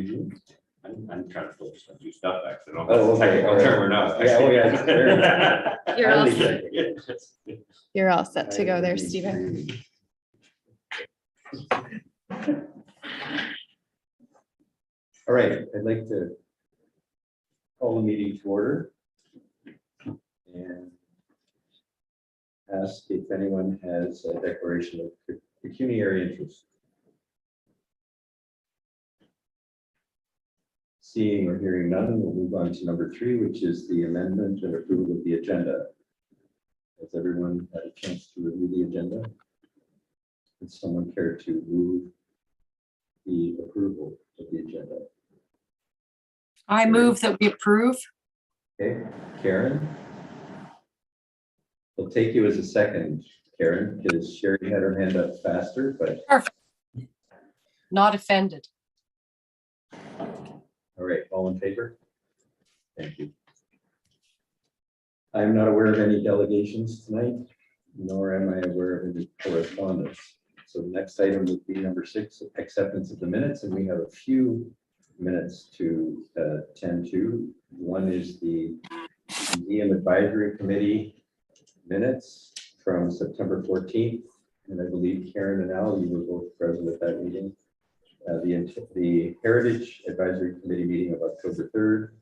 we doing? I'm trying to focus on two stuff back. I don't Oh, know if that's a okay, technical all right. term or not. Yeah, oh, yeah. You're all, Highly you're all set to go there, technical. Stephen. All right, I'd like to call the meeting to order and ask if anyone has a declaration of pecuniary interest. Seeing or hearing none, we'll move on to number 3, which is the amendment and approval of the agenda. Has everyone had a chance to review the agenda? Would someone care to move the approval of the agenda? I move that we approve. Okay, Karen? We'll take you as a second, Karen, because Sherry had her hand up faster, but Not offended. all right, all in favor? Thank you. I'm not aware of any delegations tonight, nor am I aware of any correspondence. So the next item would be number 6, acceptance of the minutes, and we have a few minutes to tend to. One is the Museum Advisory Committee minutes from September 14th, and I believe Karen and Al, you were both present at that meeting. The Heritage Advisory Committee meeting of October 3rd,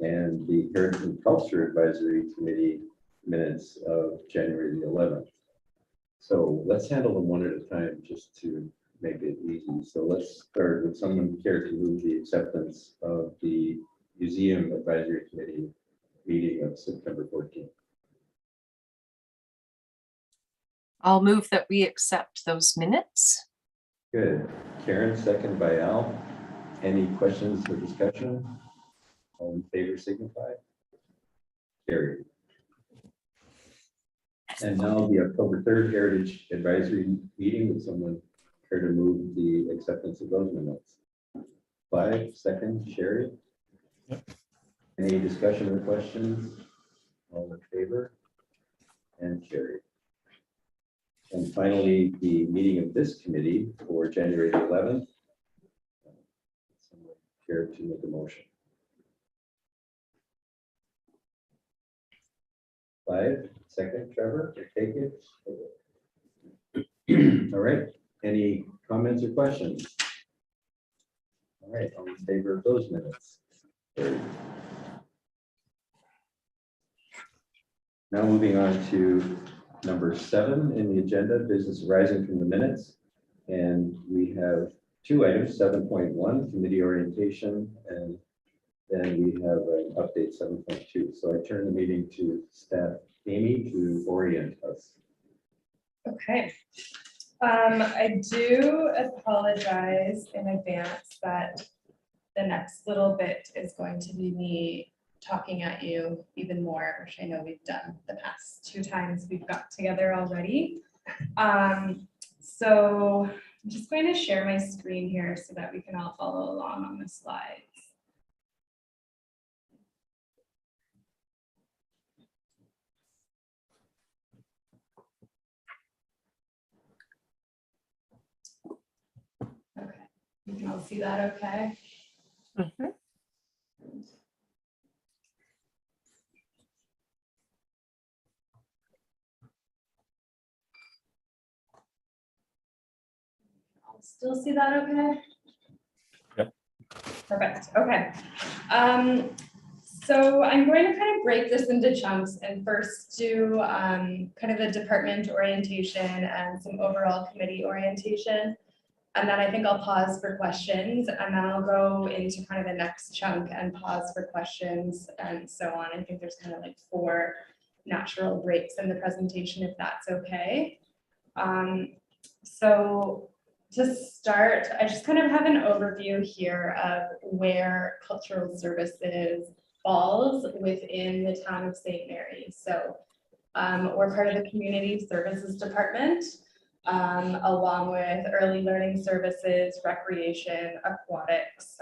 and the Heritage and Culture Advisory Committee minutes of January the 11th. So let's handle them one at a time just to make it easy. So let's start with someone care to move the acceptance of the Museum Advisory Committee meeting of September 14th. I'll move that we accept those minutes. Good. Karen, second by Al. Any questions or discussion? All in favor signify. Carried. And now the October 3rd Heritage Advisory Meeting. Would someone care to move the acceptance of those minutes? 5, second, Sherry. Yep. Any discussion or questions? All in favor? And carried. And finally, the meeting of this committee for January 11th. Someone care to make a motion? 5, second, Trevor, take it. All right, any comments or questions? All right, all in favor of those minutes? Carried. Now moving on to number 7 in the agenda, business arising from the minutes. And we have 2 items, 7.1, committee orientation, and then we have an update 7.2. So I turn the meeting to staff Amy to orient us. Okay. I do apologize in advance that the next little bit is going to be me talking at you even more, which I know we've done the past 2 times we've got together already. So I'm just going to share my screen here so that we can all follow along on the slides. Okay, you can all see that okay? Mhm. I'll still see that okay? Yep. Perfect, okay. So I'm going to kind of break this into chunks and first do kind of the department orientation and some overall committee orientation. And then I think I'll pause for questions, and then I'll go into kind of the next chunk and pause for questions and so on. I think there's kind of like 4 natural breaks in the presentation, if that's okay. So to start, I just kind of have an overview here of where cultural services falls within the town of St. Mary's. So we're part of the community services department, along with early learning services, recreation, aquatics,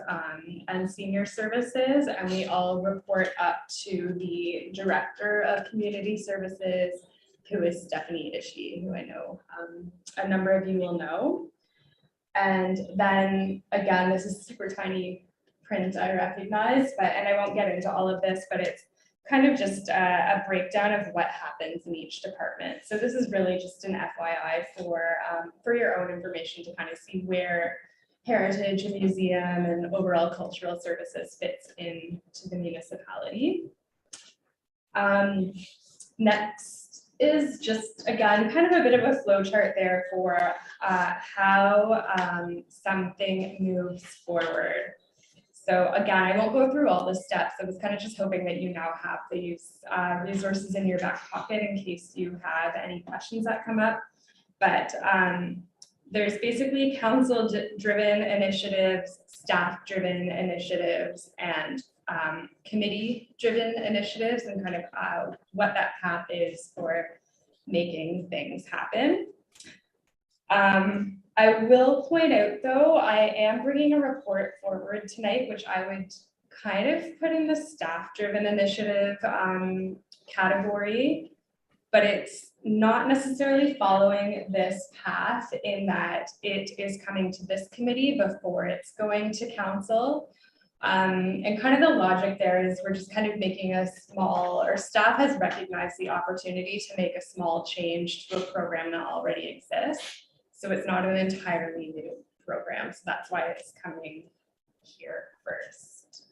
and senior services. And we all report up to the director of community services, who is Stephanie Ishii, who I know a number of you will know. And then again, this is a super tiny print I recognize, and I won't get into all of this, but it's kind of just a breakdown of what happens in each department. So this is really just an FYI for your own information to kind of see where heritage and museum and overall cultural services fits into the municipality. Next is just, again, kind of a bit of a flow chart there for how something moves forward. So again, I won't go through all the steps. I was kind of just hoping that you now have these resources in your back pocket in case you have any questions that come up. But there's basically council-driven initiatives, staff-driven initiatives, and committee-driven initiatives, and kind of what that path is for making things happen. I will point out, though, I am bringing a report forward tonight, which I would kind of put in the staff-driven initiative category, but it's not necessarily following this path in that it is coming to this committee before it's going to council. And kind of the logic there is we're just kind of making a small, or staff has recognized the opportunity to make a small change to a program that already exists. So it's not an entirely new program. So that's why it's coming here first.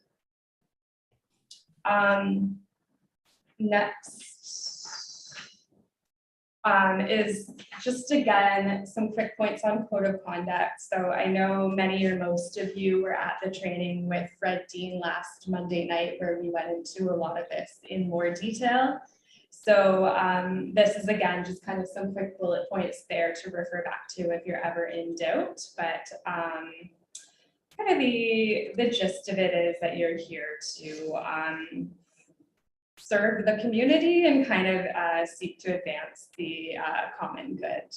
Next is just, again, some quick points on code of conduct. So I know many or most of you were at the training with Fred Dean last Monday night, where we went into a lot of this in more detail. So this is, again, just kind of some quick bullet points there to refer back to if you're ever in doubt. But kind of the gist of it is that you're here to serve the community and kind of seek to advance the common good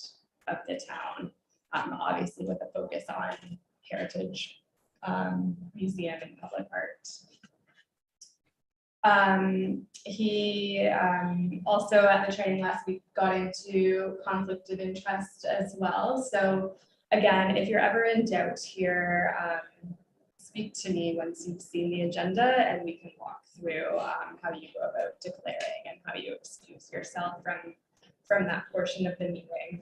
of the town, obviously with a focus on heritage, museum, and public art. He also at the training last week got into conflict of interest as well. So again, if you're ever in doubt here, speak to me once you've seen the agenda and we can walk through how you go about declaring and how you excuse yourself from that portion of the meeting.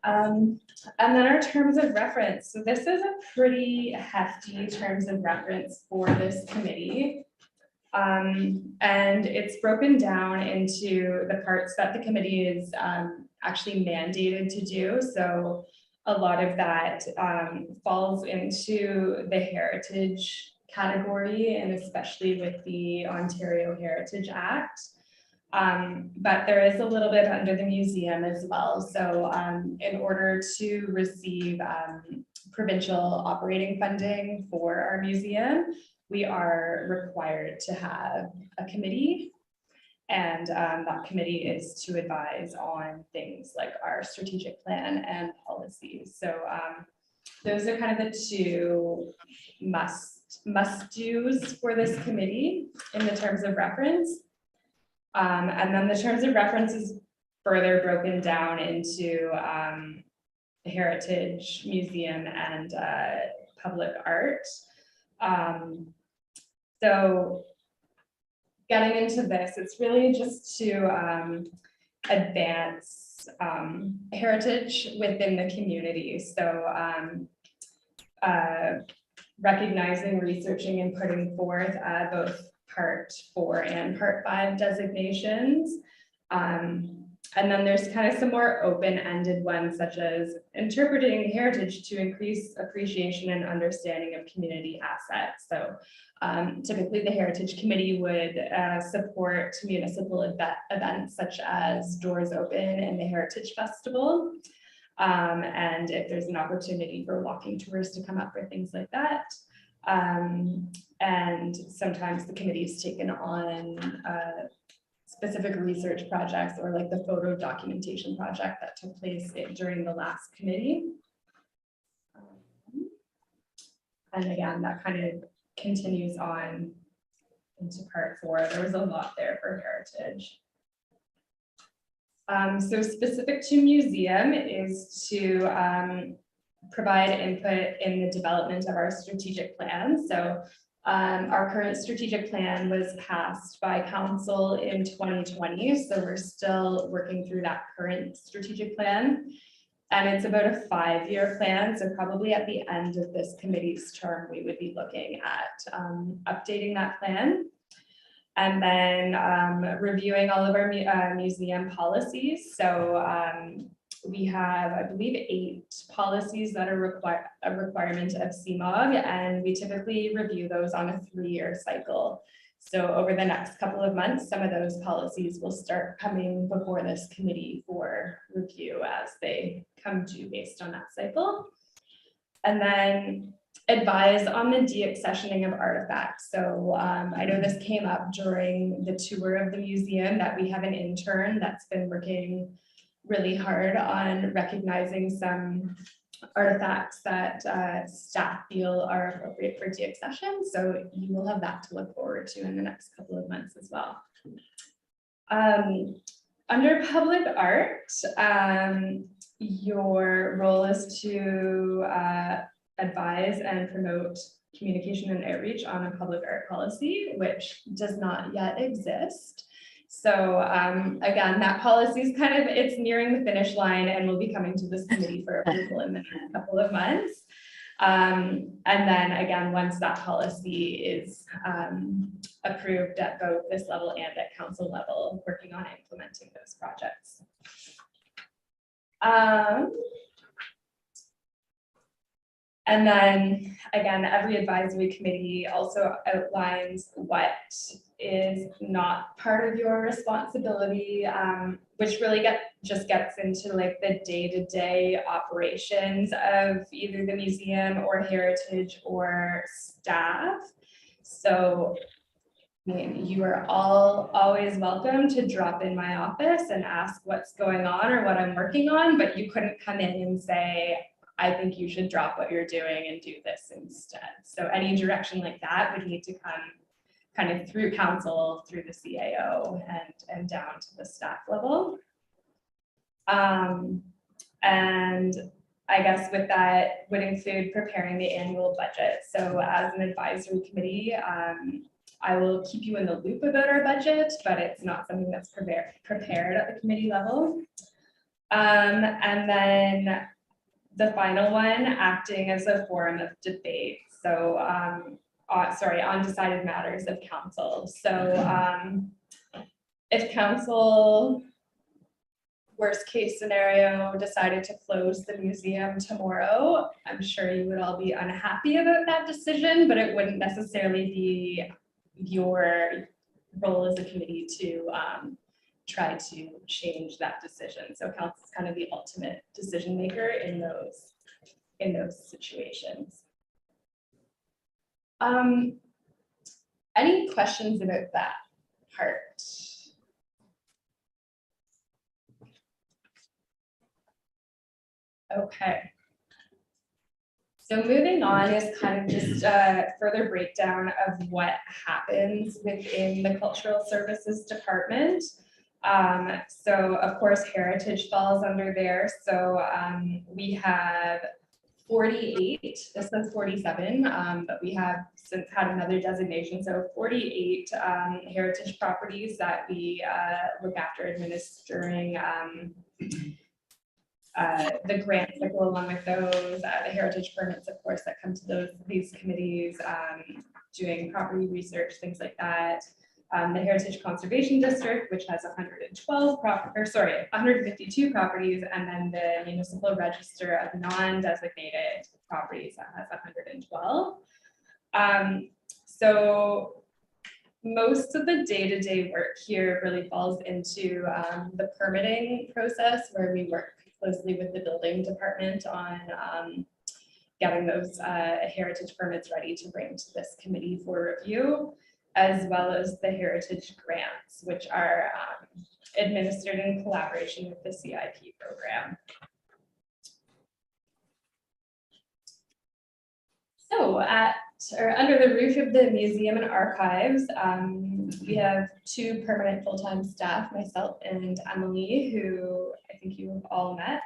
And then our terms of reference. So this is a pretty hefty terms of reference for this committee. And it's broken down into the parts that the committee is actually mandated to do. So a lot of that falls into the heritage category, and especially with the Ontario Heritage Act. But there is a little bit under the museum as well. So in order to receive provincial operating funding for our museum, we are required to have a committee. And that committee is to advise on things like our strategic plan and policies. So those are kind of the two must-dos for this committee in the terms of reference. And then the terms of reference is further broken down into heritage, museum, and public art. So getting into this, it's really just to advance heritage within the community. So recognizing, researching, and putting forth both Part 4 and Part 5 designations. And then there's kind of some more open-ended ones, such as interpreting heritage to increase appreciation and understanding of community assets. So typically the Heritage Committee would support municipal events such as Doors Open and the Heritage Festival. And if there's an opportunity for walking tours to come up for things like that. And sometimes the committee's taken on specific research projects, or like the photo documentation project that took place during the last committee. And again, that kind of continues on into Part 4. There was a lot there for heritage. So specific to museum is to provide input in the development of our strategic plan. So our current strategic plan was passed by council in 2020. So we're still working through that current strategic plan. And it's about a 5-year plan. So probably at the end of this committee's term, we would be looking at updating that plan. And then reviewing all of our museum policies. So we have, I believe, 8 policies that are a requirement of CMOG, and we typically review those on a 3-year cycle. So over the next couple of months, some of those policies will start coming before this committee for review as they come due based on that cycle. And then advise on the deaccessioning of artifacts. So I know this came up during the tour of the museum that we have an intern that's been working really hard on recognizing some artifacts that staff feel are appropriate for deaccession. So you will have that to look forward to in the next couple of months as well. Under public art, your role is to advise and promote communication and outreach on a public art policy, which does not yet exist. So again, that policy is it's nearing the finish line and will be coming to this committee for approval in the next couple of months. And then again, once that policy is approved at both this level and at council level, working on implementing those projects. And then again, every advisory committee also outlines what is not part of your responsibility, which really just gets into like the day-to-day operations of either the museum or heritage or staff. So I mean, you are all always welcome to drop in my office and ask what's going on or what I'm working on, but you couldn't come in and say, I think you should drop what you're doing and do this instead. So any direction like that would need to come kind of through council, through the CAO and down to the staff level. And I guess with that would include preparing the annual budget. So as an advisory committee, I will keep you in the loop about our budget, but it's not something that's prepared at the committee level. And then the final one, acting as a forum of debate. So, sorry, undecided matters of council. So if council, worst case scenario, decided to close the museum tomorrow, I'm sure you would all be unhappy about that decision, but it wouldn't necessarily be your role as a committee to try to change that decision. So council is kind of the ultimate decision maker in those situations. Any questions about that part? Okay. So moving on is kind of just a further breakdown of what happens within the Cultural Services Department. So of course, heritage falls under there. So we have 48, this says 47, but we have since had another designation. So 48 heritage properties that we look after administering the grants that go along with those, the heritage permits, of course, that come to these committees, doing property research, things like that. The Heritage Conservation District, which has 152 properties, and then the Municipal Register of Non-Designated Properties that has 112. So most of the day-to-day work here really falls into the permitting process, where we work closely with the building department on getting those heritage permits ready to bring to this committee for review, as well as the heritage grants, which are administered in collaboration with the CIP program. So under the roof of the museum and archives, we have 2 permanent full-time staff, myself and Emily, who I think you have all met.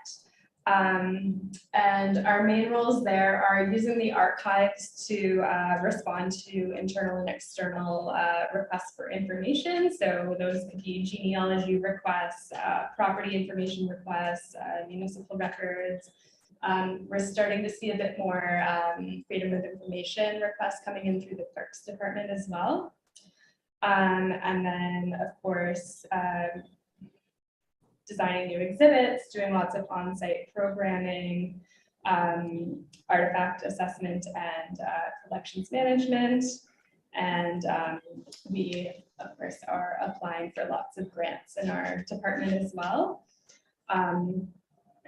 And our main roles there are using the archives to respond to internal and external requests for information. So those could be genealogy requests, property information requests, municipal records. We're starting to see a bit more freedom of information requests coming in through the clerk's department as well. And then, of course, designing new exhibits, doing lots of on-site programming, artifact assessment and collections management. And we, of course, are applying for lots of grants in our department as well.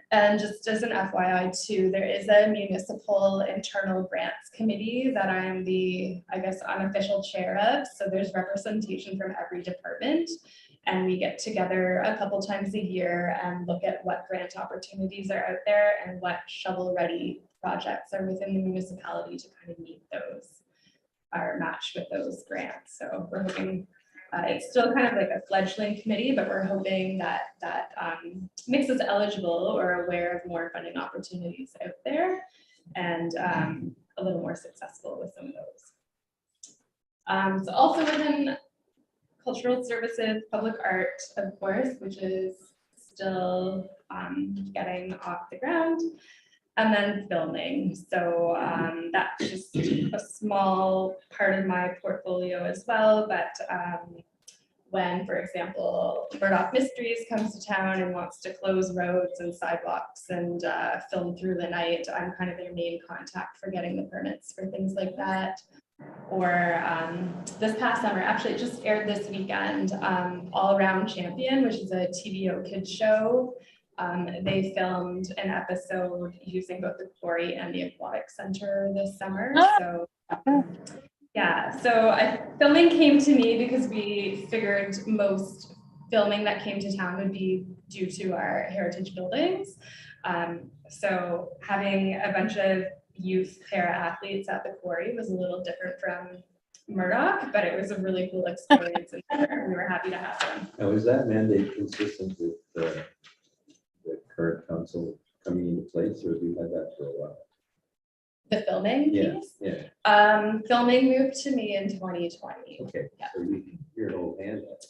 And just as an FYI too, there is a municipal internal grants committee that I'm the, I guess, unofficial chair of. So there's representation from every department. And we get together a couple times a year and look at what grant opportunities are out there and what shovel-ready projects are within the municipality to kind of meet those or match with those grants. So we're hoping it's still kind of like a fledgling committee, but we're hoping that makes us eligible or aware of more funding opportunities out there and a little more successful with some of those. So also within cultural services, public art, of course, which is still getting off the ground, and then filming. So that's just a small part of my portfolio as well. But when, for example, Murdoch Mysteries comes to town and wants to close roads and sidewalks and film through the night, I'm kind of their main contact for getting the permits for things like that. Or this past summer, actually it just aired this weekend, All Around Champion, which is a TVO kids show. They filmed an episode using both the quarry and the aquatic center this summer. So yeah, so filming came to me because we figured most filming that came to town would be due to our heritage buildings. So having a bunch of youth para athletes at the quarry was a little different from Murdoch, but it was a really cool experience and we were happy to have them. Now, is that mandate consistent with the current council coming into place, or have you had that for a while? The filming piece? Yeah. Filming moved to me in 2020. Okay, Yeah. so you're an old hand at it.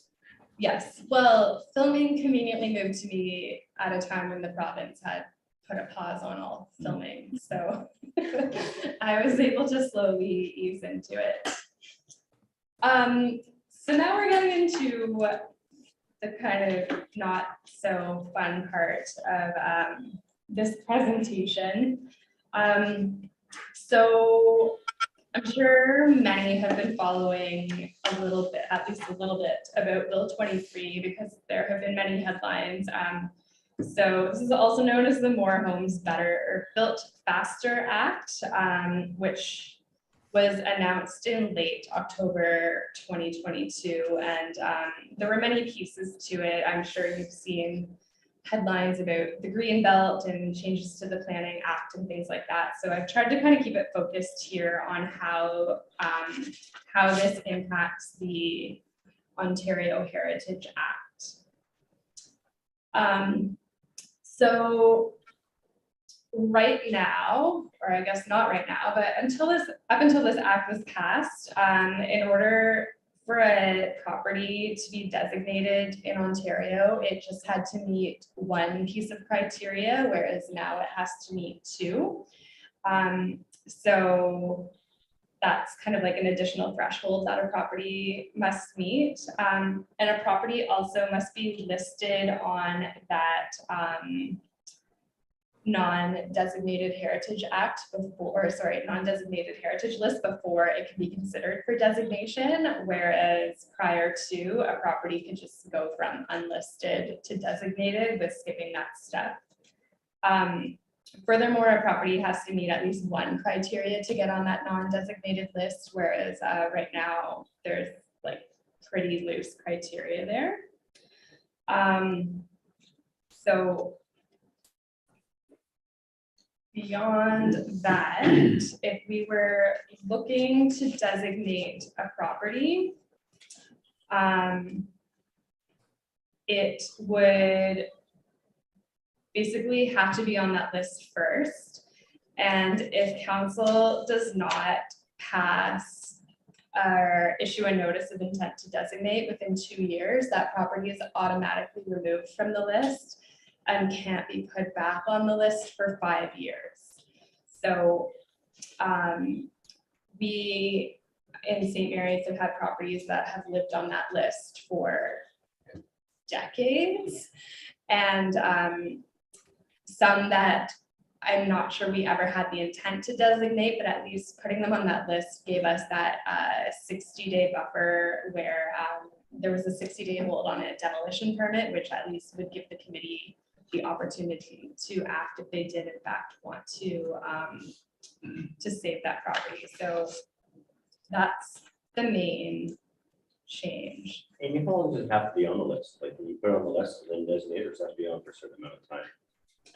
Yes, well, filming conveniently moved to me at a time when the province had put a pause on all filming. So I was able to slowly ease into it. So now we're getting into the kind of not so fun part of this presentation. So I'm sure many have been following a little bit, at least a little bit, about Bill 23 because there have been many headlines. So this is also known as the More Homes Better or Built Faster Act, which was announced in late October 2022. And there were many pieces to it. I'm sure you've seen headlines about the Green Belt and changes to the Planning Act and things like that. So I've tried to kind of keep it focused here on how this impacts the Ontario Heritage Act. So right now, or I guess not right now, but up until this act was passed, in order for a property to be designated in Ontario, it just had to meet one piece of criteria, whereas now it has to meet two. So that's kind of like an additional threshold that a property must meet. And a property also must be listed on that non-designated heritage act before, non-designated heritage list before it can be considered for designation, whereas prior to, a property could just go from unlisted to designated with skipping that step. Furthermore, a property has to meet at least one criteria to get on that non-designated list, whereas right now there's like pretty loose criteria there. So beyond that, if we were looking to designate a property, it would basically have to be on that list first. And if council does not pass or issue a notice of intent to designate within 2 years, that property is automatically removed from the list and can't be put back on the list for 5 years. So we in St. Mary's have had properties that have lived on that list for decades, and some that I'm not sure we ever had the intent to designate, but at least putting them on that list gave us that 60-day buffer where there was a 60-day hold on a demolition permit, which at least would give the committee the opportunity to act if they did in fact want to save that property. So that's the main change. And you don't just have to be on the list, like when you put it on the list, then designators have to be on for a certain amount of time.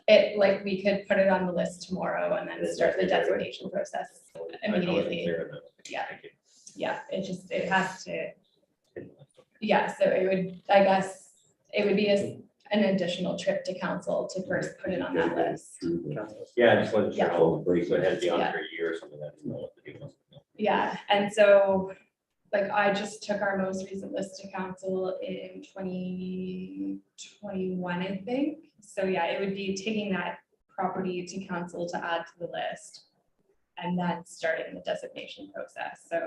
It, like, we could put it on the list tomorrow and then start the designation process I wasn't immediately. clear on that. Yeah. Thank you. Yeah, it has to, yeah, so it would, I guess, it would be an additional trip to council to first put it on that list. Yeah, I just wasn't sure Yeah. how, so it had to be on Yeah. for a year or something, that didn't know what the deal was. Yeah, and so, like, I just took our most recent list to council in 2021, I think. So yeah, it would be taking that property to council to add to the list and then starting the designation process. So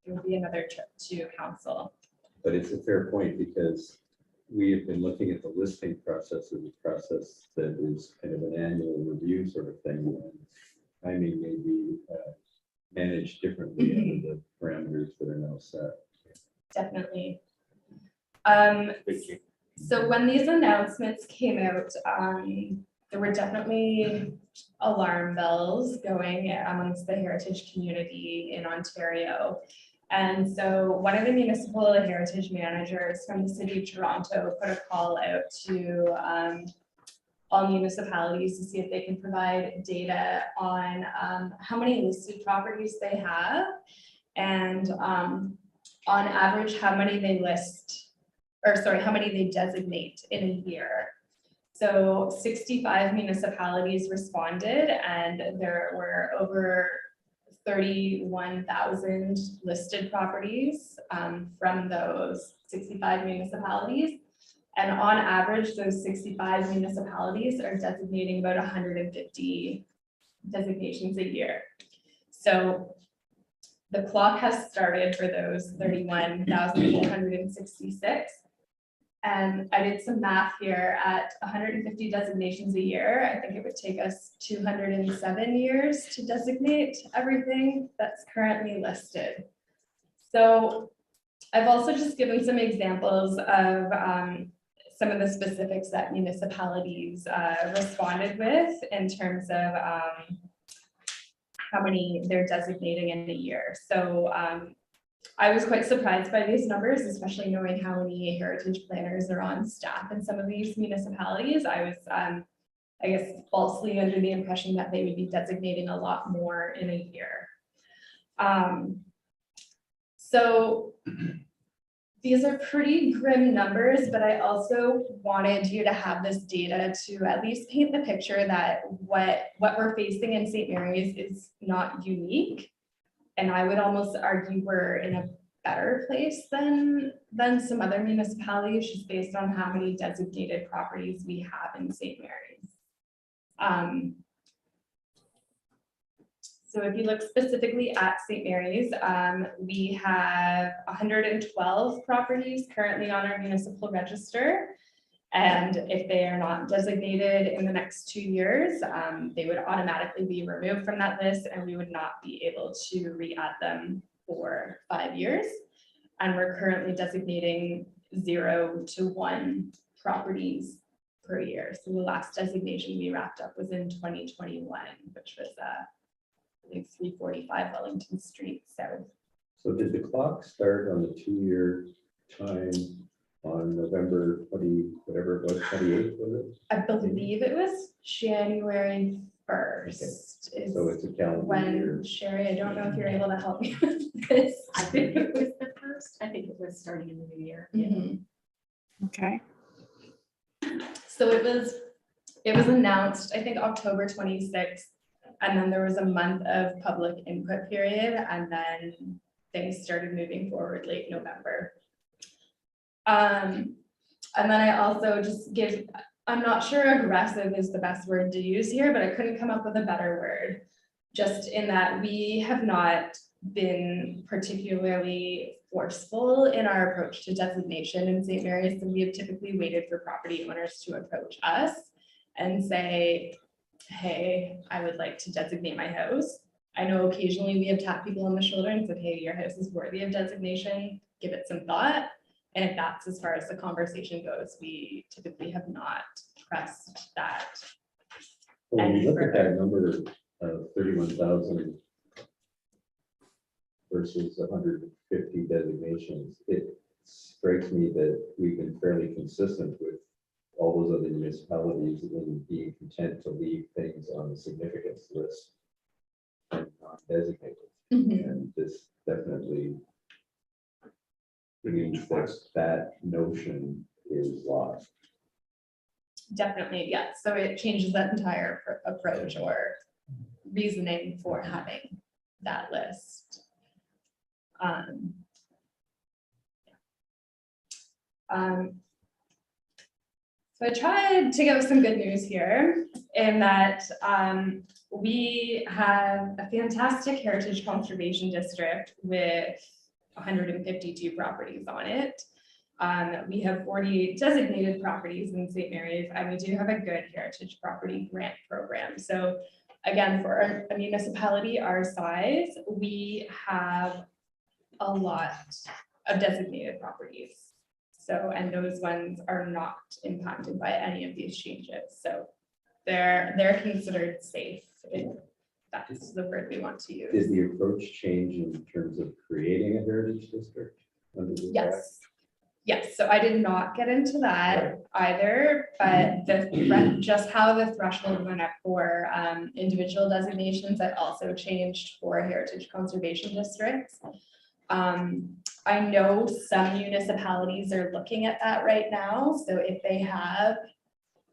it would be another trip to council. But it's a fair point because we have been looking at the listing process as a process that is kind of an annual review sort of thing. And timing may be managed differently under the parameters that are now set. Definitely. Thank you. So when these announcements came out, there were definitely alarm bells going amongst the heritage community in Ontario. And so one of the municipal heritage managers from the city of Toronto put a call out to all municipalities to see if they can provide data on how many listed properties they have and on average how many they list, or sorry, how many they designate in a year. So 65 municipalities responded and there were over 31,000 listed properties from those 65 municipalities. And on average, those 65 municipalities are designating about 150 designations a year. So the clock has started for those 31,466. And I did some math here at 150 designations a year. I think it would take us 207 years to designate everything that's currently listed. So I've also just given some examples of some of the specifics that municipalities responded with in terms of how many they're designating in a year. So I was quite surprised by these numbers, especially knowing how many heritage planners are on staff in some of these municipalities. I was, I guess, falsely under the impression that they would be designating a lot more in a year. So these are pretty grim numbers, but I also wanted you to have this data to at least paint the picture that what we're facing in St. Mary's is not unique. And I would almost argue we're in a better place than some other municipalities, just based on how many designated properties we have in St. Mary's. So if you look specifically at St. Mary's, we have 112 properties currently on our municipal register. And if they are not designated in the next 2 years, they would automatically be removed from that list and we would not be able to re-add them for 5 years. And we're currently designating 0 to 1 properties per year. So the last designation we wrapped up was in 2021, which was I think 345 Wellington Street South. So did the clock start on the 2-year time on November 20, whatever it was, 28th, was it? I believe it was January 1st. Is So it's a calendar when, year. Sherry, I don't know if you're able to help me with this. I think it was the first. I think it was starting in the new year. Mhm. Okay. So it was it was announced, I think, October 26th. And then there was a month of public input period, and then things started moving forward late November. And then I also just give, I'm not sure aggressive is the best word to use here, but I couldn't come up with a better word. Just in that we have not been particularly forceful in our approach to designation in St. Mary's, and we have typically waited for property owners to approach us and say, hey, I would like to designate my house. I know occasionally we have tapped people on the shoulder and said, hey, your house is worthy of designation, give it some thought. And if that's as far as the conversation goes, we typically have not pressed that. Well, when any you look at that further. number of 31,000 versus 150 designations, it strikes me that we've been fairly consistent with all those other municipalities in being content to leave things on the significance list and not designated. And this definitely means that that notion is lost. Definitely, yes. So it changes that entire approach or reasoning for having that list. So I tried to give some good news here in that we have a fantastic heritage conservation district with 152 properties on it. We have 40 designated properties in St. Mary's, and we do have a good heritage property grant program. So again, for a municipality our size, we have a lot of designated properties. So, and those ones are not impacted by any of these changes. So they're considered safe. That's the word we want to use. Did the approach change in terms of creating a heritage district? Under this act? Yes. Yes, so I did not get into that either, but just how the threshold went up for individual designations, that also changed for heritage conservation districts. I know some municipalities are looking at that right now. So if they have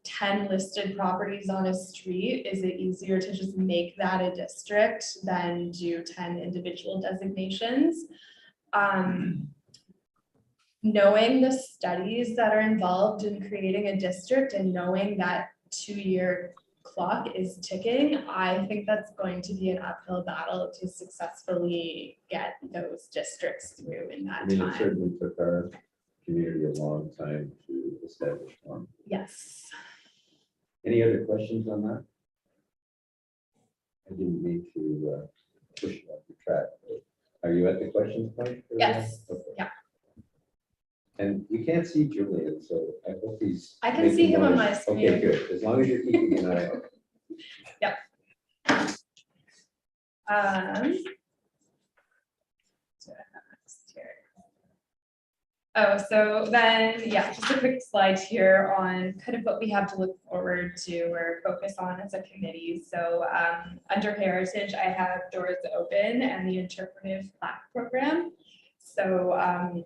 10 listed properties on a street, is it easier to just make that a district than do 10 individual designations? Knowing the studies that are involved in creating a district and knowing that 2-year clock is ticking, I think that's going to be an uphill battle to successfully get those districts through in that I mean, it time. certainly took our community a long time to establish one. Yes. Any other questions on that? I didn't mean to push you off the track. Are you at the questions point? Yes. Okay. Yeah. And we can't see Julian, so I hope he's. I can see him on my Okay, screen. good. As long as you're keeping an eye out. Oh, so then, yeah, just a quick slide here on kind of what we have to look forward to or focus on as a committee. So under heritage, I have Doors Open and the interpretive plaque program. So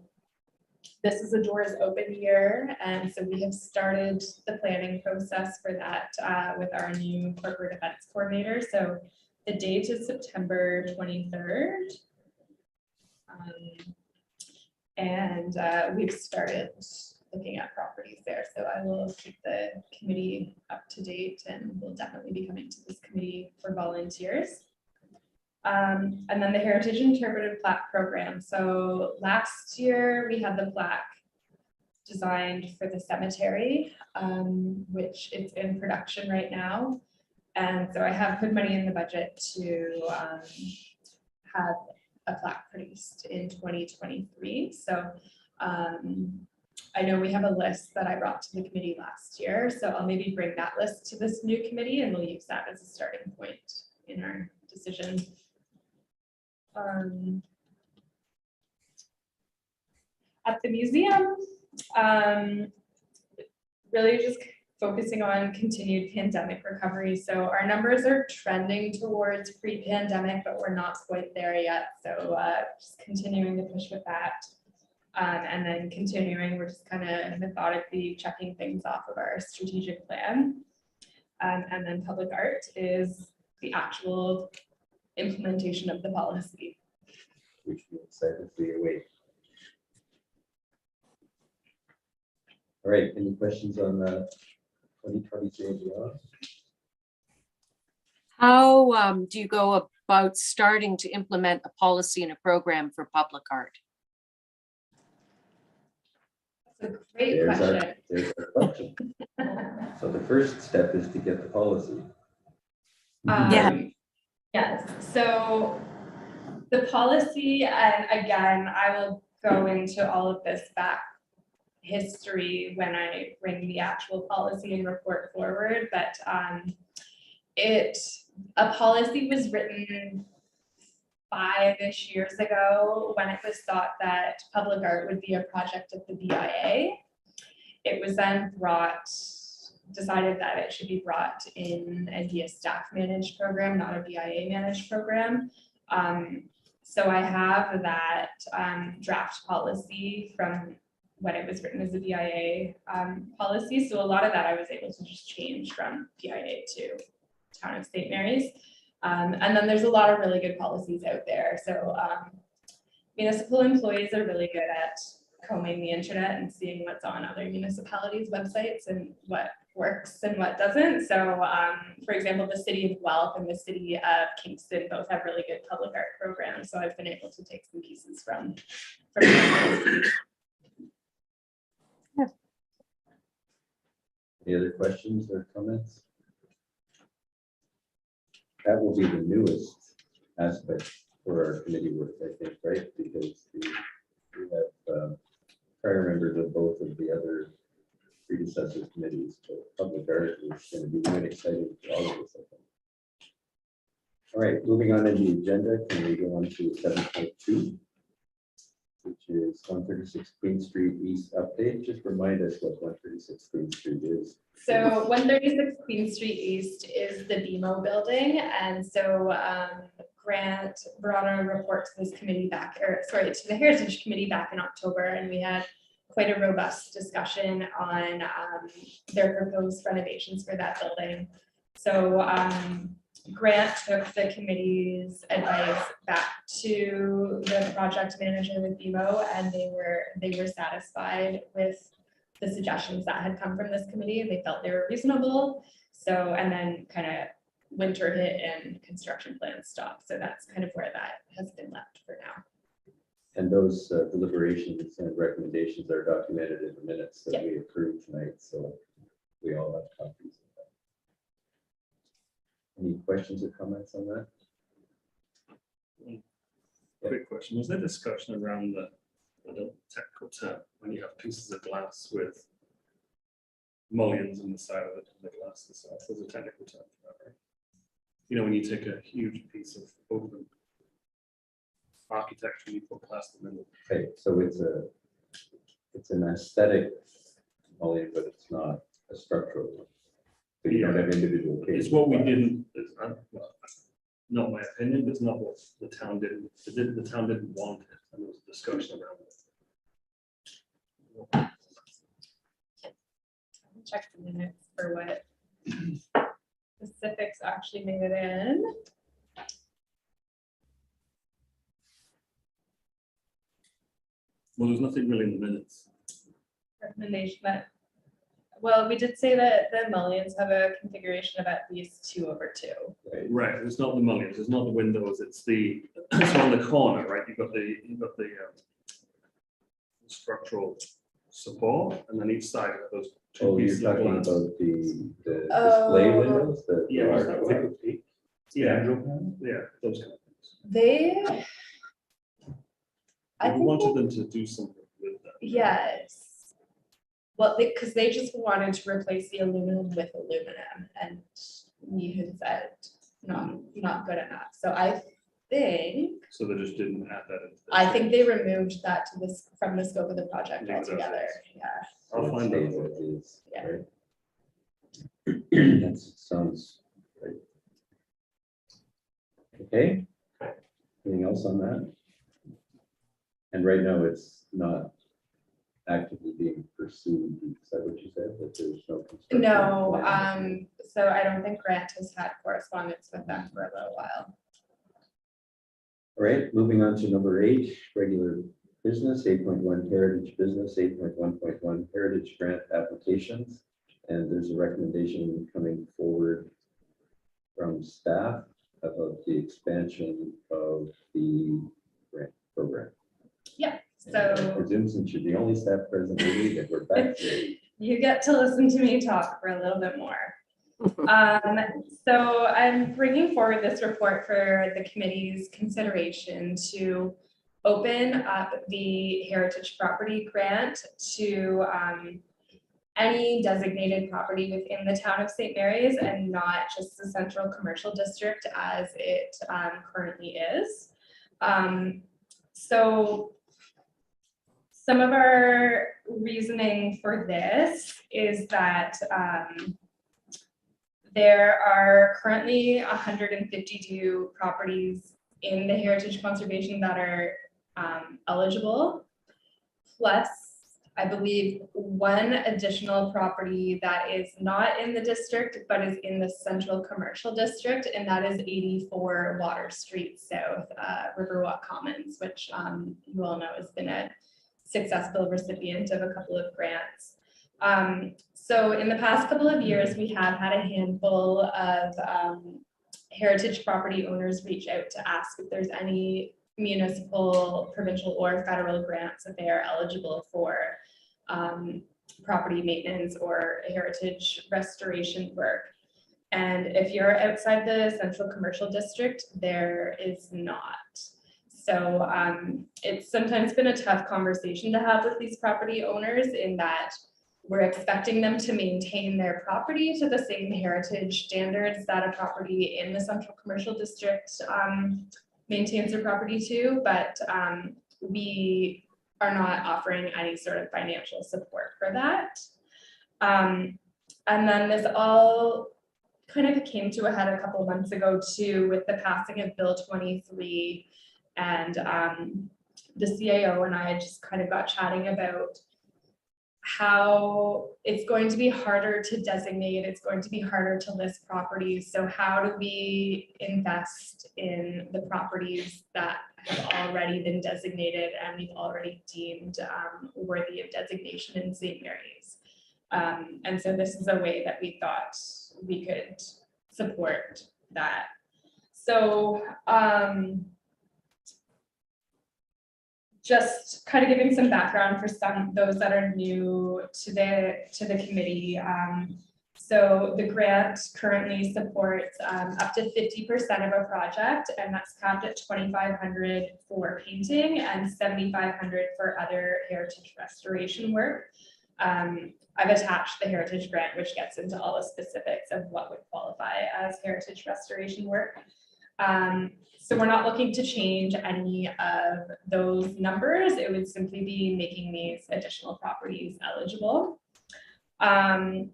this is a Doors Open year, and so we have started the planning process for that with our new corporate events coordinator. So the date is September 23rd. And we've started looking at properties there. So I will keep the committee up to date, and we'll definitely be coming to this committee for volunteers. And then the Heritage Interpretive Plaque Program. So last year we had the plaque designed for the cemetery, which is in production right now. And so I have put money in the budget to have a plaque produced in 2023. So I know we have a list that I brought to the committee last year. So I'll maybe bring that list to this new committee, and we'll use that as a starting point in our decision. At the museum, really just focusing on continued pandemic recovery. So our numbers are trending towards pre-pandemic, but we're not quite there yet. So just continuing to push with that. And then continuing, we're just kind of methodically checking things off of our strategic plan. And then public art is the actual implementation of the policy. Which we excitedly await. All right, any questions on the 2023 and beyond? How do you go about starting to implement a policy and a program for public art? That's a great There's our, question. there's our question. So the first step is to get the policy. Yeah. Yes, so the policy, and again, I will go into all of this back history when I bring the actual policy and report forward, but a policy was written 5-ish years ago when it was thought that public art would be a project of the BIA. It was then decided that it should be brought in and be a staff managed program, not a BIA managed program. So I have that draft policy from when it was written as a BIA policy. So a lot of that I was able to just change from BIA to Town of St. Mary's. And then there's a lot of really good policies out there. So municipal employees are really good at combing the internet and seeing what's on other municipalities' websites and what works and what doesn't. So for example, the City of Guelph and the City of Kingston both have really good public art programs. So I've been able to take some pieces from Any other questions or comments? That will be the newest aspect for our committee work, I think, right? Because we have prior members of both of the other predecessor committees, so public art is going to be quite exciting for all of us, I think. All right, moving on in the agenda, can we go on to 7.2, which is 136 Queen Street East update? Just remind us what 136 Queen Street is. So 136 Queen Street East is the BMO building. And so Grant brought a report to this committee back, or sorry, to the Heritage Committee back in October, and we had quite a robust discussion on their proposed renovations for that building. So Grant took the committee's advice back to the project manager with BMO, and they were satisfied with the suggestions that had come from this committee. They felt they were reasonable. So, and then kind of winter hit and construction plans stopped. So that's kind of where that has been left for now. And those deliberations and recommendations are documented in the minutes that we approved tonight. So we all have copies of that. Any questions or comments on that? Quick question, was there discussion around the, I don't technical term, when you have pieces of glass with mullions on the side of the glass itself, there's a technical term for that, right? You know, when you take a huge piece of open architecture, you put glass in the middle. Okay, so it's an aesthetic mullion, but it's not a structural one. So you don't have individual cases. It's what we didn't, well, not my opinion, but it's not what the town did. The town didn't want it, and there was a discussion around it. Check the minutes for what specifics actually made it in. Well, there's nothing really in the minutes. Recommendation that, well, we did say that the mullions have a configuration of at least 2/2. Right, it's not the mullions, it's not the windows, it's the, it's on the corner, right? You've got the structural support, and then each side of those two Oh, you're pieces of talking glass. about the display Oh. windows? Yeah, large is that ones? right? Yeah, yeah, those kind of things. They. I We think wanted they- them to do something with that. Yes. Well, because they just wanted to replace the aluminum with aluminum, and we had said not good enough. So I think So they just didn't add that into. the- I think they removed that to this from the scope of the project Leave it as altogether. is. Yeah. I'll find Stays out. as is, Yeah. right? That sounds right. Okay. Anything else on that? And right now it's not actively being pursued. Is that what you said? That there's no construction? No, plan? so I don't think Grant has had correspondence with them for a little while. All right, moving on to number 8, regular business, 8.1 heritage business, 8.1.1 heritage grant applications. And there's a recommendation coming forward from staff about the expansion of the grant program. Yeah, I so presume since you're the only staff present, maybe that we're back to you get to listen to me talk for a little bit more. So I'm bringing forward this report for the committee's consideration to open up the heritage property grant to any designated property within the town of St. Mary's and not just the central commercial district as it currently is. So some of our reasoning for this is that there are currently 152 properties in the heritage conservation that are eligible. Plus, I believe one additional property that is not in the district, but is in the central commercial district, and that is 84 Water Street South, Riverwalk Commons, which you all know has been a successful recipient of a couple of grants. So in the past couple of years, we have had a handful of heritage property owners reach out to ask if there's any municipal, provincial, or federal grants that they are eligible for property maintenance or heritage restoration work. And if you're outside the central commercial district, there is not. So it's sometimes been a tough conversation to have with these property owners in that we're expecting them to maintain their property to the same heritage standards that a property in the central commercial district maintains their property to, but we are not offering any sort of financial support for that. And then this all kind of came to a head a couple of months ago too, with the passing of Bill 23, and the CAO and I just kind of got chatting about how it's going to be harder to designate, it's going to be harder to list properties. So how do we invest in the properties that have already been designated and we've already deemed worthy of designation in St. Mary's? And so this is a way that we thought we could support that. So just kind of giving some background for those that are new to the committee. So the grant currently supports up to 50% of a project, and that's capped at $2,500 for painting and $7,500 for other heritage restoration work. I've attached the heritage grant, which gets into all the specifics of what would qualify as heritage restoration work. So we're not looking to change any of those numbers. It would simply be making these additional properties eligible. And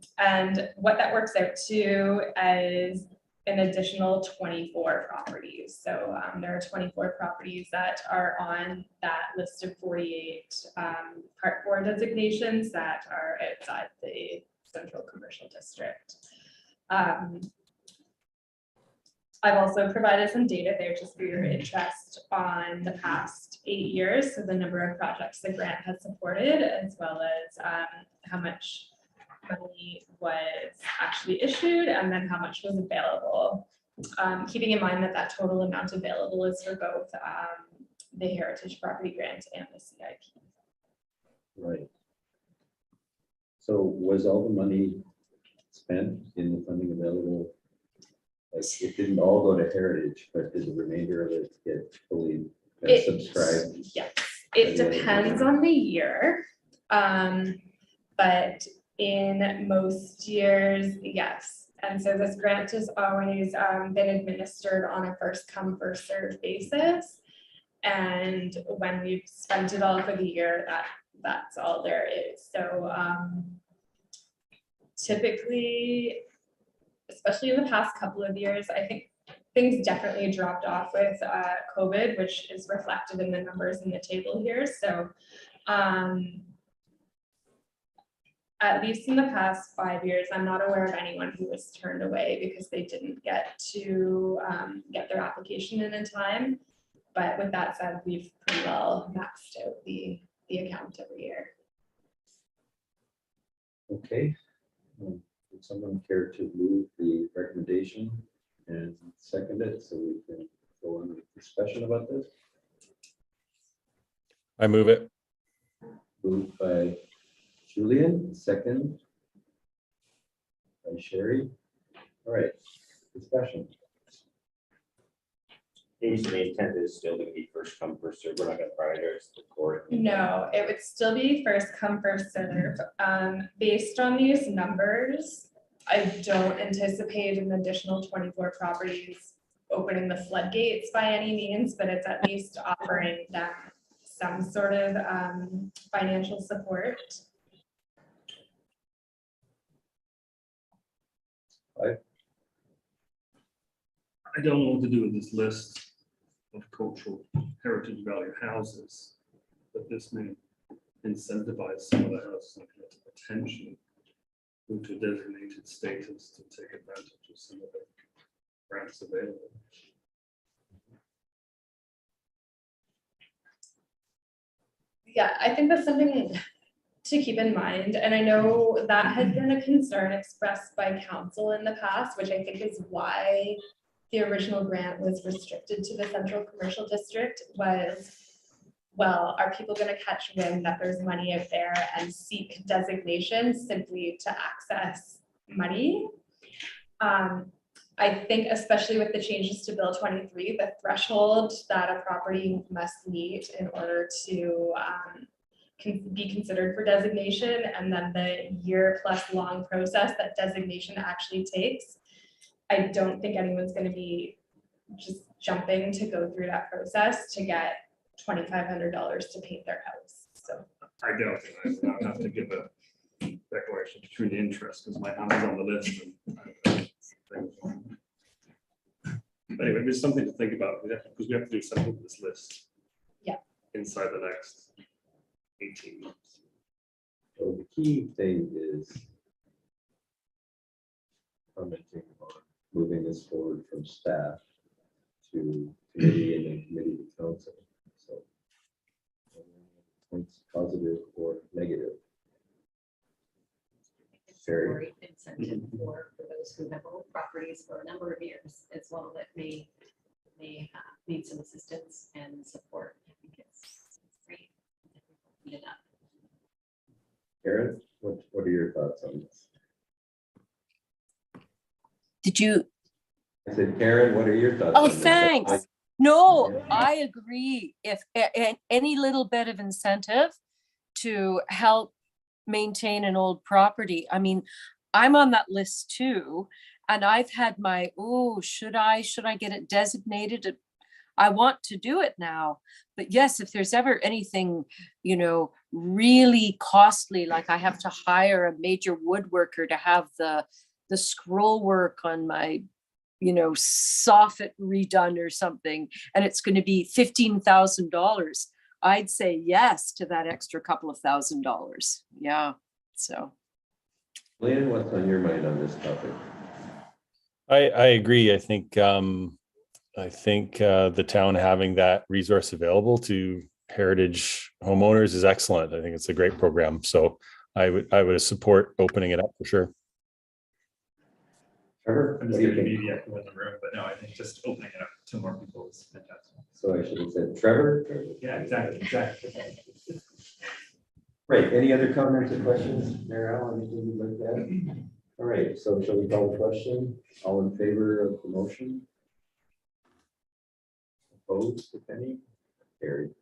what that works out to is an additional 24 properties. So there are 24 properties that are on that list of 48 Part 4 designations that are outside the central commercial district. I've also provided some data there just for your interest on the past 8 years. So the number of projects the grant has supported, as well as how much money was actually issued and then how much was available. Keeping in mind that that total amount available is for both the Heritage Property Grant and the CIP. Right. So was all the money spent in the funding available? Like it didn't all go to Heritage, but did the remainder of it get fully subscribed? Yes, it depends on the year. But in most years, yes. And so this grant has always been administered on a first come, first served basis. And when we've spent it all for the year, that's all there is. So typically, especially in the past couple of years, I think things definitely dropped off with COVID, which is reflected in the numbers in the table here. So at least in the past 5 years, I'm not aware of anyone who was turned away because they didn't get to get their application in time. But with that said, we've pretty well maxed out the account every year. Okay. Would someone care to move the recommendation and second it so we can go on with discussion about this? I move it. Moved by Julian, second by Sherry. All right, discussion. The intent is still to be first come, first served. We're not gonna prioritize the court. No, it would still be first come, first serve. Based on these numbers, I don't anticipate an additional 24 properties opening the floodgates by any means, but it's at least offering them some sort of financial support. I don't know what to do with this list of cultural heritage value houses, but this may incentivize some of the houses that have potentially move to designated status to take advantage of some of the grants available. Yeah, I think that's something to keep in mind. And I know that had been a concern expressed by council in the past, which I think is why the original grant was restricted to the central commercial district was, well, are people going to catch wind that there's money out there and seek designation simply to access money? I think especially with the changes to Bill 23, the threshold that a property must meet in order to be considered for designation, and then the year-plus long process that designation actually takes, I don't think anyone's going to be just jumping to go through that process to get $2,500 to paint their house. So I doubt it. I have to give a declaration of true interest because my house is on the list. But anyway, there's something to think about because we have to do something with this list. Yeah. Inside the next 18 months. So the key thing is commenting on moving this forward from staff to committee and then committee to council. So points positive or negative. Sherry? Incentive for those who have owned properties for a number of years as well that may need some assistance and support. I think it's great. Eat it up. Karen, what are your thoughts on this? Did you? I said, Karen, what are your thoughts? Oh, on this? thanks. No, I agree. If any little bit of incentive to help maintain an old property. I mean, I'm on that list too. And I've had my, oh, should I get it designated? I want to do it now. But yes, if there's ever anything, really costly, like I have to hire a major woodworker to have the scroll work on my, soffit redone or something, and it's going to be $15,000. I'd say yes to that extra couple of $1,000. Yeah. So. Lynn, what's on your mind on this topic? I agree. I think the town having that resource available to heritage homeowners is excellent. I think it's a great program. So I would support opening it up for sure. Trevor? I'm what just do you gonna think? be in the room, but no, I think just opening it up to more people is fantastic. So I should have said Trevor? Yeah, exactly. Right, any other comments or questions, Mayor Al, anything you'd like to add? All right, so shall we call the question? All in favor of the motion? Opposed, if any? Carried.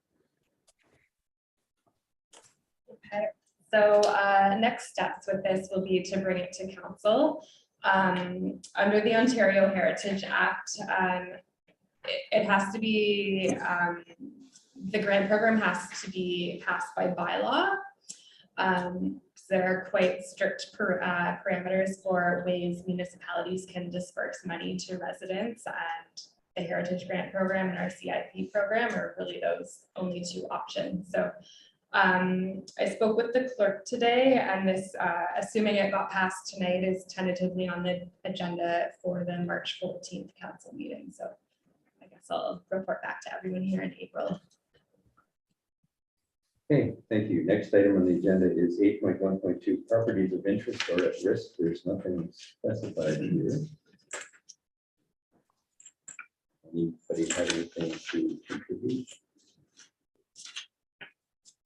okay. So next steps with this will be to bring it to council. Under the Ontario Heritage Act, it has to be, the grant program has to be passed by bylaw. There are quite strict parameters for ways municipalities can disperse money to residents, and the Heritage Grant Program and our CIP program are really those only two options. So I spoke with the clerk today, and this, assuming it got passed tonight, is tentatively on the agenda for the March 14th council meeting. So I guess I'll report back to everyone here in April. Okay, thank you. Next item on the agenda is 8.1.2 properties of interest or at risk. There's nothing specified here. Anybody have anything to contribute?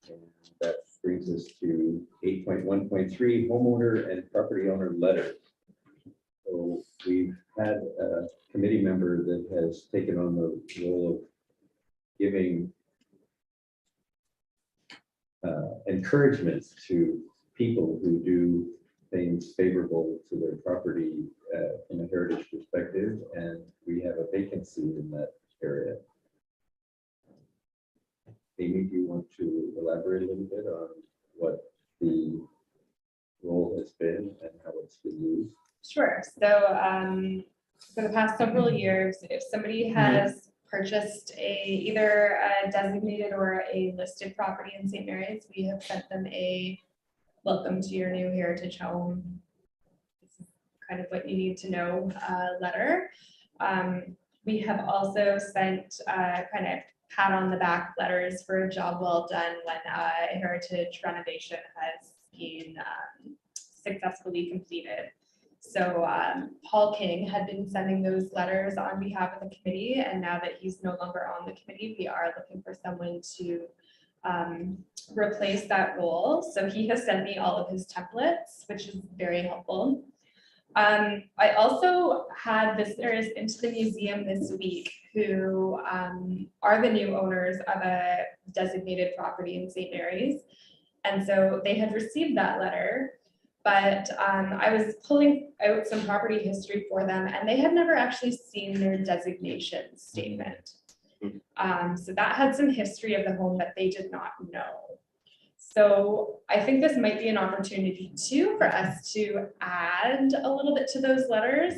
And that brings us to 8.1.3 homeowner and property owner letters. So we've had a committee member that has taken on the role of giving encouragement to people who do things favorable to their property from a heritage perspective, and we have a vacancy in that area. Amy, do you want to elaborate a little bit on what the role has been and how it's been used? Sure. So for the past several years, if somebody has purchased either a designated or a listed property in St. Mary's, we have sent them a welcome to your new heritage home. This is kind of what you need to know letter. We have also sent kind of pat on the back letters for a job well done when a heritage renovation has been successfully completed. So Paul King had been sending those letters on behalf of the committee, and now that he's no longer on the committee, we are looking for someone to replace that role. So he has sent me all of his templates, which is very helpful. I also had visitors into the museum this week who are the new owners of a designated property in St. Mary's. And so they had received that letter, but I was pulling out some property history for them, and they had never actually seen their designation statement. So that had some history of the home that they did not know. So I think this might be an opportunity too for us to add a little bit to those letters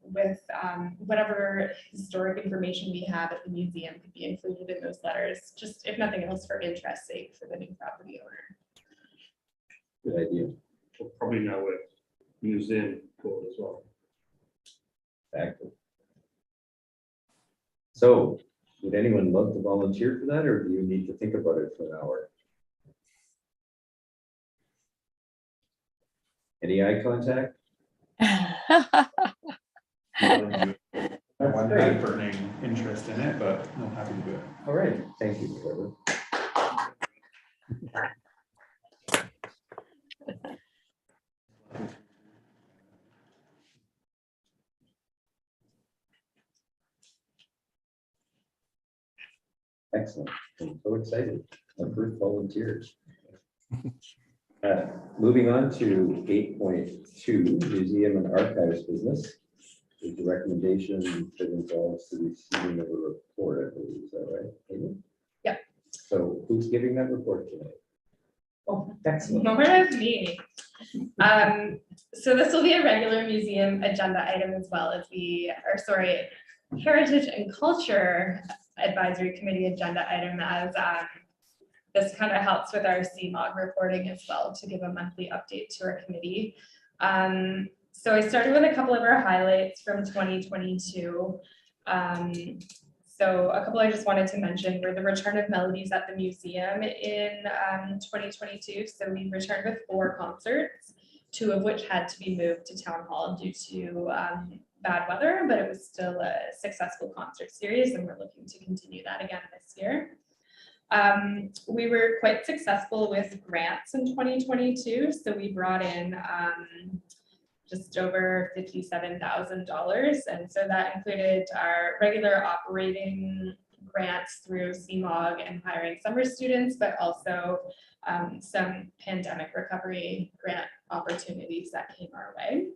with whatever historic information we have at the museum could be included in those letters, just if nothing else for interest's sake for the new property owner. Good idea. Well, probably now with museum code as well. Exactly. So would anyone love to volunteer for that, or do you need to think about it for an hour? Any eye contact? I have a burning interest in it, but I'm happy to do it. All right, thank you, Trevor. Excellent. I'm so excited. My first volunteers. Moving on to 8.2, Museum and Archives business. There's a recommendation that involves the receiving of a report, I believe. Is that right, Amy? Yep. So who's giving that report tonight? Oh, excellent. More of me. So this will be a regular museum agenda item as well as Heritage and Culture Advisory Committee agenda item, as this kind of helps with our CMOG reporting as well to give a monthly update to our committee. So I started with a couple of our highlights from 2022. So a couple I just wanted to mention were the return of melodies at the museum in 2022. So we returned with 4 concerts, 2 of which had to be moved to Town Hall due to bad weather, but it was still a successful concert series, and we're looking to continue that again this year. We were quite successful with grants in 2022, so we brought in just over $57,000, and so that included our regular operating grants through CMOG and hiring summer students, but also some pandemic recovery grant opportunities that came our way.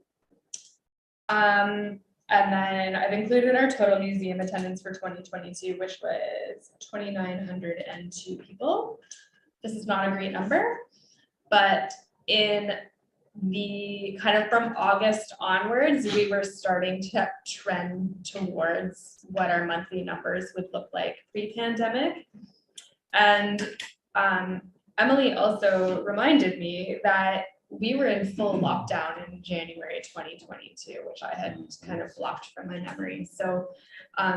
And then I've included our total museum attendance for 2022, which was 2,902 people. This is not a great number, but in the kind of from August onwards, we were starting to trend towards what our monthly numbers would look like pre-pandemic. And Emily also reminded me that we were in full lockdown in January 2022, which I had kind of blocked from my memory. So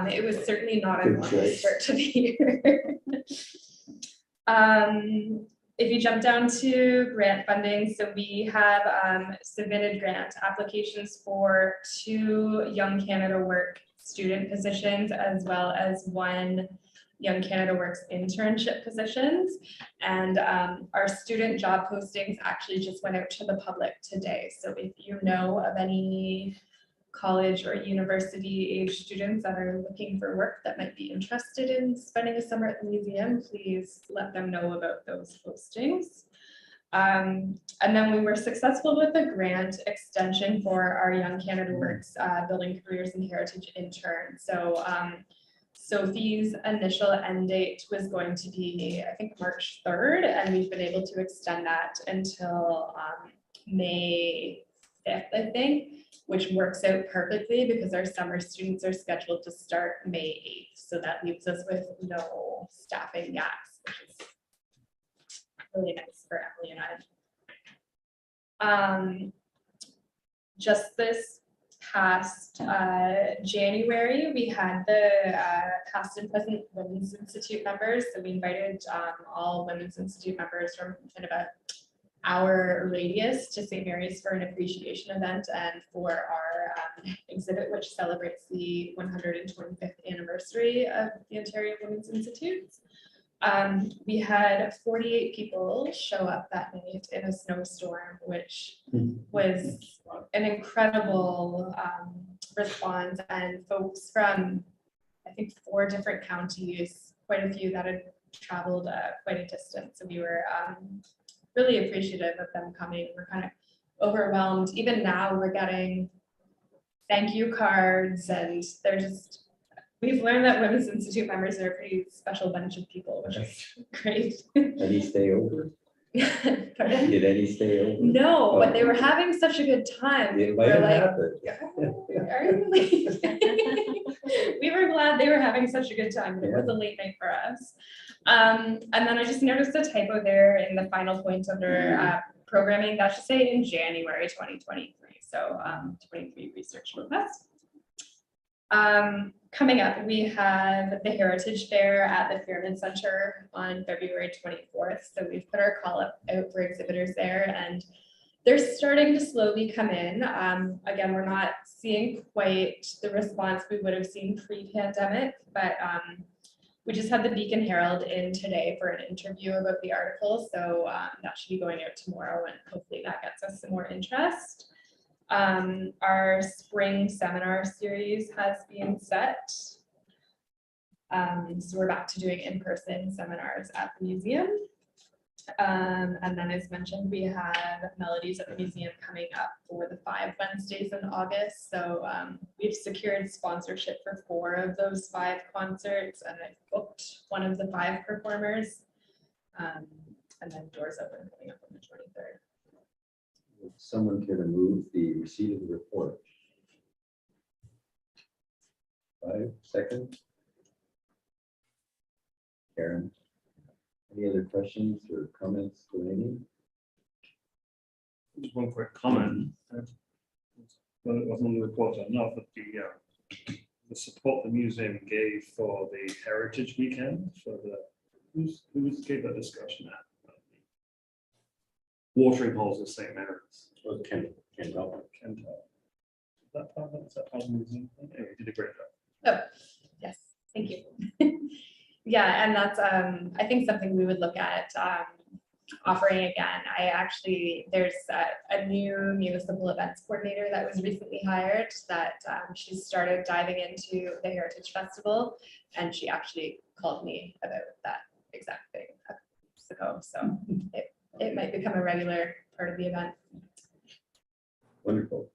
it was certainly not a Good normal choice. start to the year. If you jump down to grant funding, so we have submitted grant applications for 2 Young Canada Work student positions, as well as 1 Young Canada Works internship positions. And our student job postings actually just went out to the public today. So if you know of any college or university age students that are looking for work that might be interested in spending a summer at the museum, please let them know about those postings. And then we were successful with a grant extension for our Young Canada Works Building Careers and Heritage intern. So Sophie's initial end date was going to be, I think, March 3rd, and we've been able to extend that until May 5th, I think, which works out perfectly because our summer students are scheduled to start May 8th. So that leaves us with no staffing gaps, which is really nice for Emily and I. Just this past January, we had the past and present Women's Institute members. So we invited all Women's Institute members from kind of a hour radius to St. Mary's for an appreciation event and for our exhibit, which celebrates the 125th anniversary of the Ontario Women's Institute. We had 48 people show up that night in a snowstorm, which was an incredible response, and folks from, I think, 4 different counties, quite a few that had traveled quite a distance. So we were really appreciative of them coming. We're kind of overwhelmed. Even now we're getting thank you cards, and they're just, we've learned that Women's Institute members are a pretty special bunch of people, which is great. Any stay over? Pardon? Did any stay over? No, but they were having such a good time. It We might were have like, happened. are you really? We were glad they were having such a good time, but it was a late night for us. And then I just noticed a typo there in the final point under programming. That should say in January 2023. So 23 research request. Coming up, we have the Heritage Fair at the Fairman Center on February 24th. So we've put our call up out for exhibitors there, and they're starting to slowly come in. Again, we're not seeing quite the response we would have seen pre-pandemic, but we just had the Beacon Herald in today for an interview about the article. So that should be going out tomorrow, and hopefully that gets us some more interest. Our spring seminar series has been set. So we're back to doing in-person seminars at the museum. And then as mentioned, we have Melodies at the Museum coming up for the 5 Wednesdays in August. So we've secured sponsorship for 4 of those 5 concerts, and I've booked 1 of the 5 performers. And then doors open coming up on the 23rd. Would someone care to move the receipt of the report? 5 seconds. Karen, any other questions or comments for Amy? Just one quick comment. Well, it wasn't on the report or not, but the support the museum gave for the Heritage Weekend for the, who gave that discussion at? Watering holes of St. Mary's. Well, Ken help. Kent. That part of the museum. Anyway, you did a great job. Oh, yes, thank you. Yeah, and that's, I think something we would look at offering again. There's a new municipal events coordinator that was recently hired that she started diving into the Heritage Festival, and she actually called me about that exact thing a few weeks ago. So it might become a regular part of the event. Wonderful.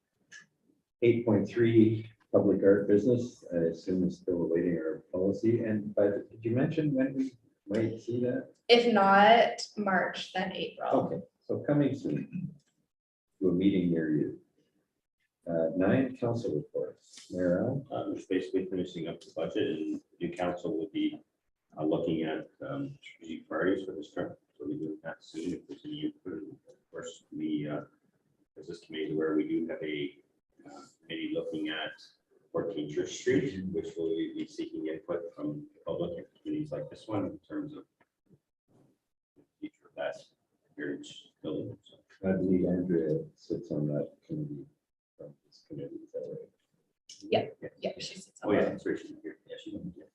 8.3 public art business, I assume is still awaiting our policy. But did you mention when we might see that? If not March, then April. Okay, so coming soon to a meeting near you. 9 council reports. Mayor Allen? It's basically finishing up the budget, and the new council will be looking at strategic priorities for this term. what we do with that soon, if there's any input. Of course, we, there's this committee where we do have a committee looking at 14th Church Street, which will be seeking input from public and committees like this one in terms of the future of that heritage building. So, I believe Andrea sits on that committee from this committee. Is that right? Yeah, she sits oh on yeah, it. that's right. She's here. Yeah, she's on here.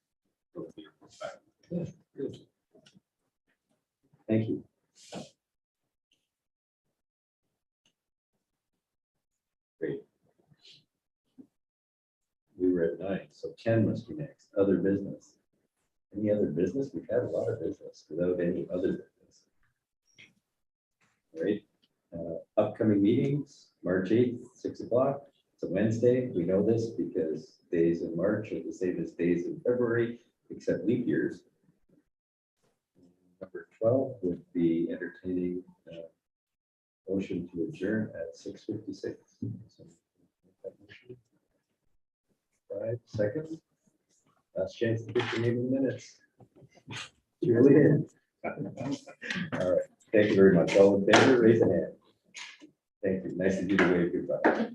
So, yeah, it's back. Thank you. Great. We were at 9, so 10 must be next. Other business. Any other business? We've had a lot of business without any other business. All right. Upcoming meetings, March 8th, 6 o'clock. It's a Wednesday. We know this because days in March are the same as days in February, except leap years. Number 12 would be entertaining motion to adjourn at 6:56. So, 5 seconds. Last chance to get your name in the minutes. Really in. All right. Thank you very much. All in favor, raise a hand. Thank you. Nice of you to wave goodbye.